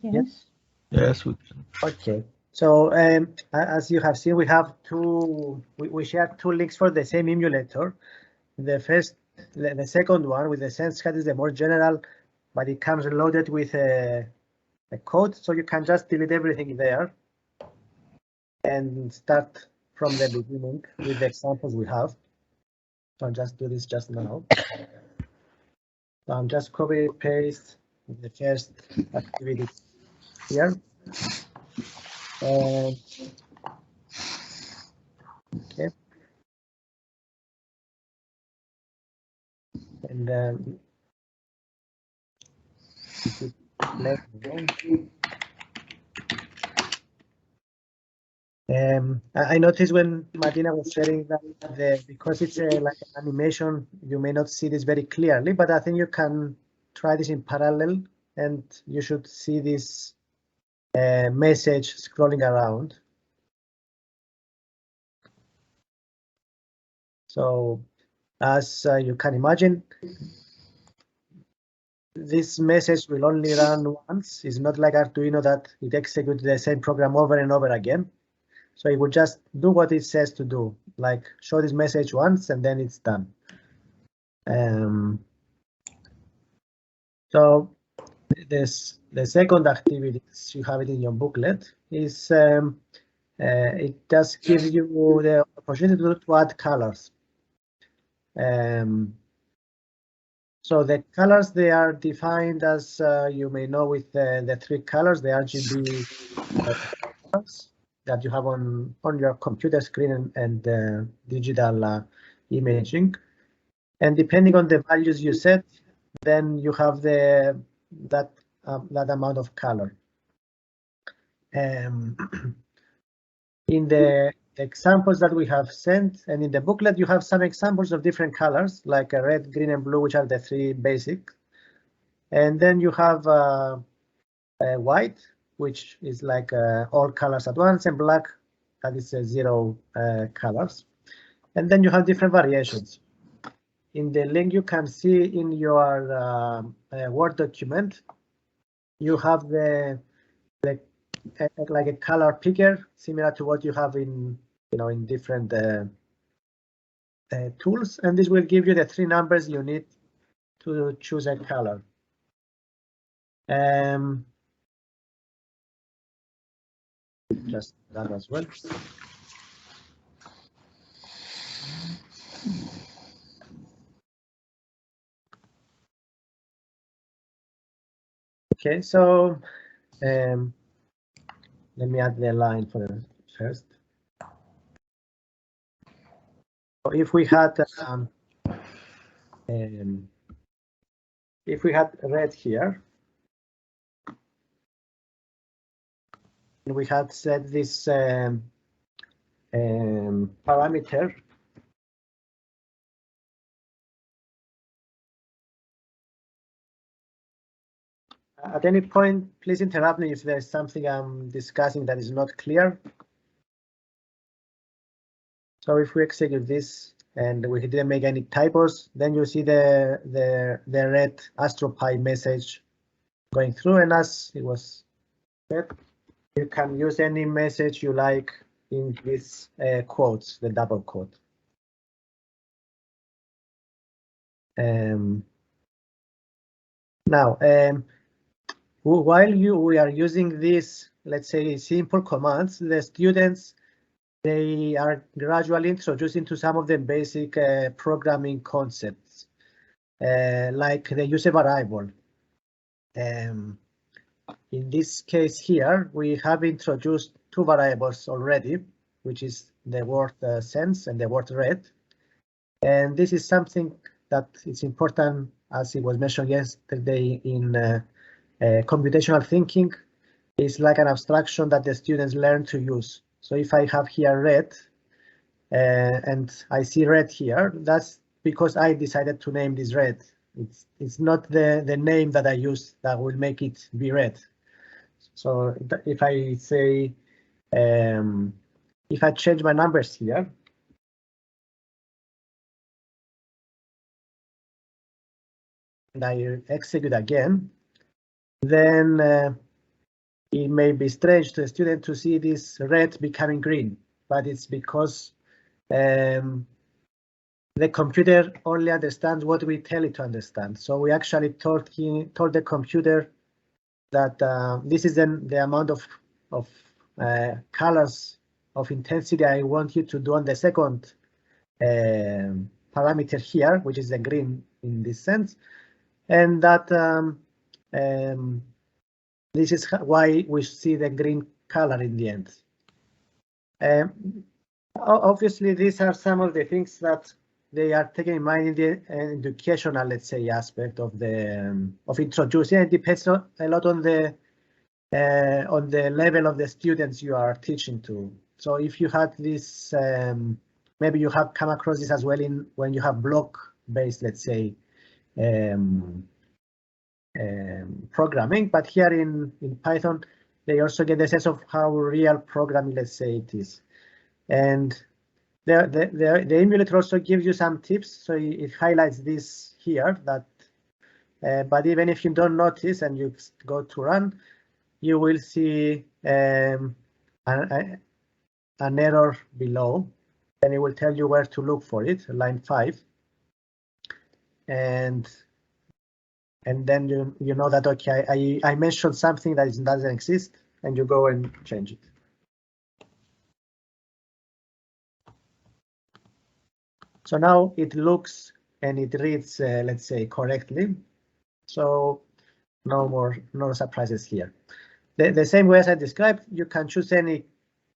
Yes. Yes, we can. Okay. So as you have seen, we have we share two links for the same emulator. The second one with the sense cat is the more general, but it comes loaded with a code, so you can just delete everything there and start from the beginning with the examples we have. So I'll just do this just now. So I'm just copy paste the first activity here. And okay. And let me I noticed when Martina was sharing that because it's like an animation, you may not see this very clearly, but I think you can try this in parallel and you should see this message scrolling around. So as you can imagine, this message will only run once. It's not like Arduino that it executes the same program over and over again. So it will just do what it says to do, like show this message once and then it's done. So the second activity, you have it in your booklet, is it does give you the opportunity to add colors. So the colors, they are defined as you may know with the three colors, the RGB colors that you have on your computer screen and digital imaging. And depending on the values you set, then you have that amount of color. In the examples that we have sent, and in the booklet, you have some examples of different colors, like red, green, and blue, which are the three basic. And then you have white, which is like all colors at once, and black, that is zero colors. And then you have different variations. In the link you can see in your Word document, you have like a color picker, similar to what you have in in different tools, and this will give you the three numbers you need to choose a color. Just that as well. Okay, so let me add the line for the first. So if we had red here, and we had set this parameter at any point, please interrupt me if there's something I'm discussing that is not clear. So if we execute this and we didn't make any typos, then you see the red AstroPi message going through, and as it was said, you can use any message you like in these quotes, the double quote. Now, while we are using these, let's say, simple commands, the students, they are gradually introduced into some of the basic programming concepts, like the use a variable. In this case here, we have introduced two variables already, which is the word sense and the word read. And this is something that is important, as it was mentioned yesterday in computational thinking. Is like an abstraction that the students learn to use. So if I have here red and I see red here, that's because I decided to name this red. It's not the name that I use that will make it be red. So if I say, if I change my numbers here, and I execute again, then it may be strange to a student to see this red becoming green, but it's because the computer only understands what we tell it to understand. So we actually told the computer that this is the amount of colors of intensity I want you to do on the second parameter here, which is the green in this sense, and that this is why we see the green color in the end. Obviously, these are some of the things that they are taking in mind in the educational, let's say, aspect of the of introducing. It depends a lot on the level of the students you are teaching to. So if you had this, maybe you have come across this as well in when you have block-based, let's say, programming. But here in Python, they also get the sense of how real programming, let's say, it is. And the emulator also gives you some tips. So it highlights this here that, but even if you don't notice and you go to run, you will see an error below, and it will tell you where to look for it, line 5. And then you know that, okay, I mentioned something that doesn't exist, and you go and change it. So now it looks and it reads, let's say, correctly. So no surprises here. The same way as I described, you can choose any,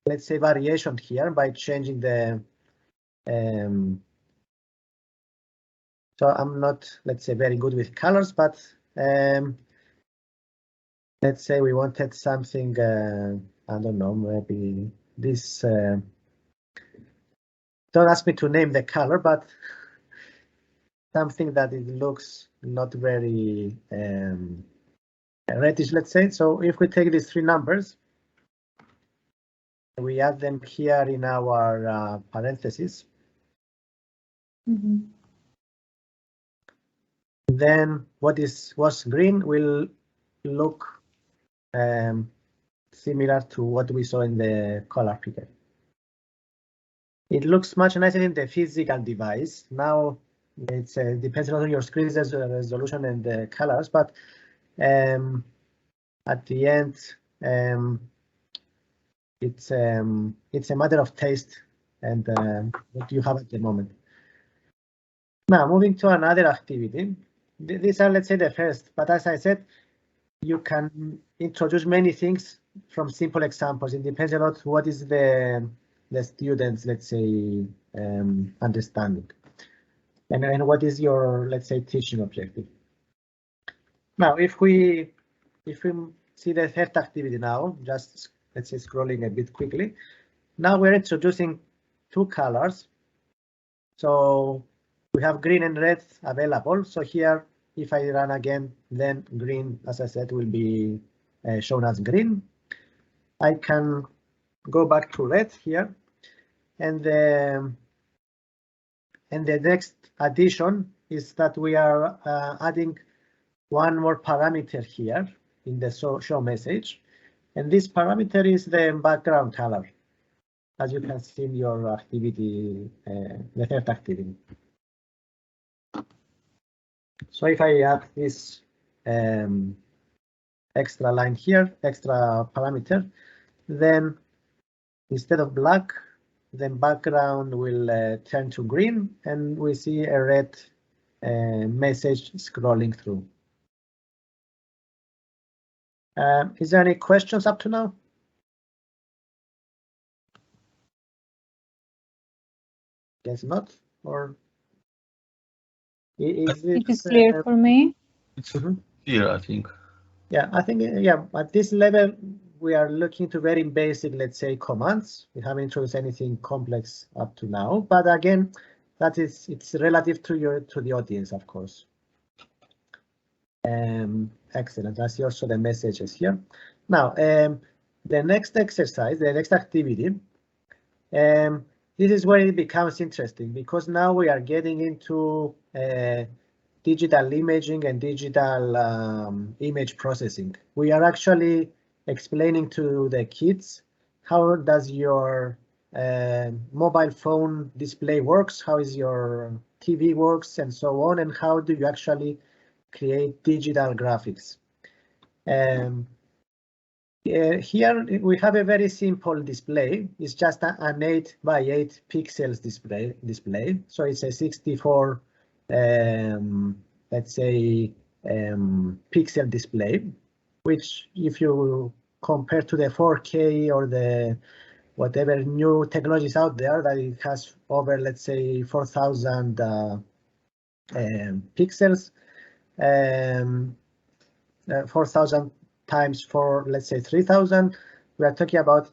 let's say, variation here by changing the. So I'm not, let's say, very good with colors, but let's say we wanted something, I don't know, maybe this. Don't ask me to name the color, but something that it looks not very reddish, let's say. So if we take these 3 numbers, we add them here in our parentheses. Then what was green will look similar to what we saw in the color picker. It looks much nicer in the physical device. Now it depends on your screen's resolution and the colors, but at the end, it's a matter of taste and what you have at the moment. Now moving to another activity. These are, let's say, the first, but as I said, you can introduce many things from simple examples. It depends a lot what is the students, let's say, understanding, and what is your, let's say, teaching objective. Now, if we see the third activity now, just let's say scrolling a bit quickly. Now we're introducing 2 colors. So we have green and red available. So here, if I run again, then green, as I said, will be shown as green. I can go back to red here, and the next addition is that we are adding one more parameter here in the show message, and this parameter is the background color, as you can see in your activity, the third activity. So if I add this extra line here, extra parameter, then instead of black, the background will turn to green, and we see a red message scrolling through. Is there any questions up to now? Guess not, or is it is clear for me. It's clear, I think. Yeah, I think, yeah, at this level, we are looking to very basic, let's say, commands. We haven't introduced anything complex up to now, but again, it's relative to the audience, of course. Excellent. I see also the messages here. Now, the next exercise, the next activity, this is where it becomes interesting, because now we are getting into digital imaging and digital image processing. We are actually explaining to the kids how does your mobile phone display works, how is your TV works, and so on, and how do you actually create digital graphics. Here we have a very simple display. It's just an 8 by 8 pixels display. So it's a 64, let's say, pixel display, which if you compare to the 4K or the whatever new technologies out there, that it has over, let's say, 4,000 pixels, 4,000 times 4, let's say 3,000. We are talking about,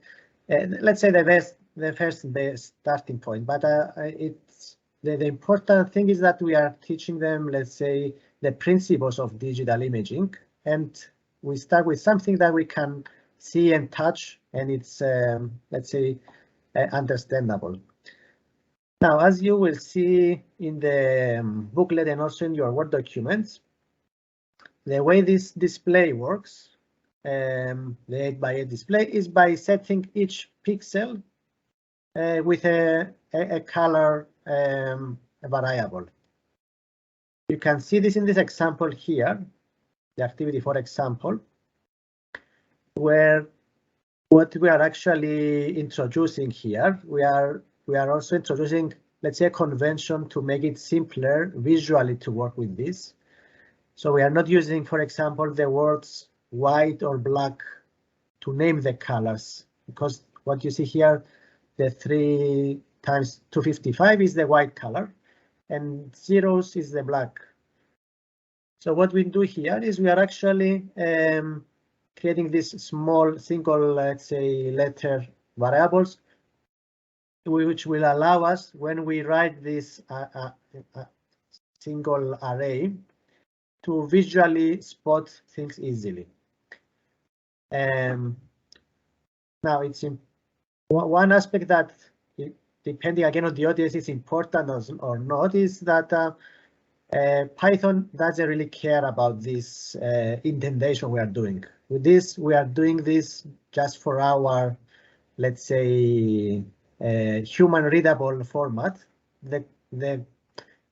let's say the first base starting point. But it's the important thing is that we are teaching them, let's say, the principles of digital imaging, and we start with something that we can see and touch, and it's let's say understandable. Now, as you will see in the booklet and also in your Word documents, the way this display works, the 8 by 8 display, is by setting each pixel with a color variable. You can see this in this example here, the activity for example, where what we are actually introducing here, we are also introducing, let's say, a convention to make it simpler visually to work with this. So we are not using, for example, the words white or black to name the colors, because what you see here, the 3 times 255 is the white color and zeros is the black. So what we do here is we are actually creating this small single, let's say, letter variables, which will allow us, when we write this single array, to visually spot things easily. Now, it's one aspect that, depending again on the audience, is important or not, is that Python doesn't really care about this indentation we are doing. With this, we are doing this just for our, let's say, human readable format.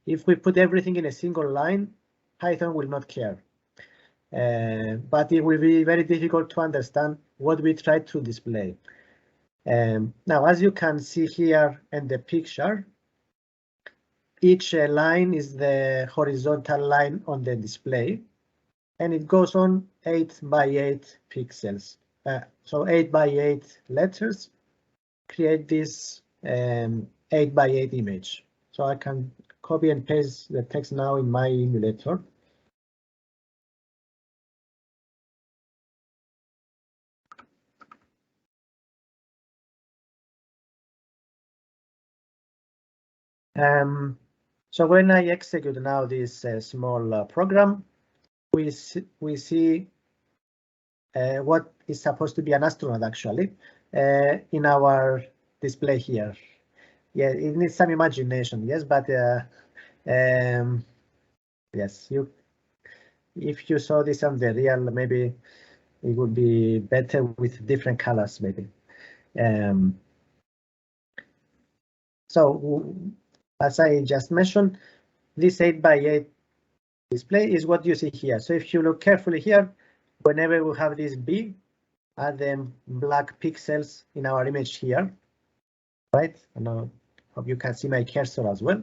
If we put everything in a single line, Python will not care. But it will be very difficult to understand what we try to display. Now, as you can see here in the picture, each line is the horizontal line on the display, and it goes on 8 by 8 pixels. So 8 by 8 letters create this 8 by 8 image. So I can copy and paste the text now in my emulator. So when I execute now this small program, we see what is supposed to be an astronaut actually in our display here. Yeah, it needs some imagination, yes, but yes, if you saw this on the real, maybe it would be better with different colors, maybe. So as I just mentioned, this 8 by 8 display is what you see here. So if you look carefully here, whenever we have this B, are the black pixels in our image here, right? And I hope you can see my cursor as well.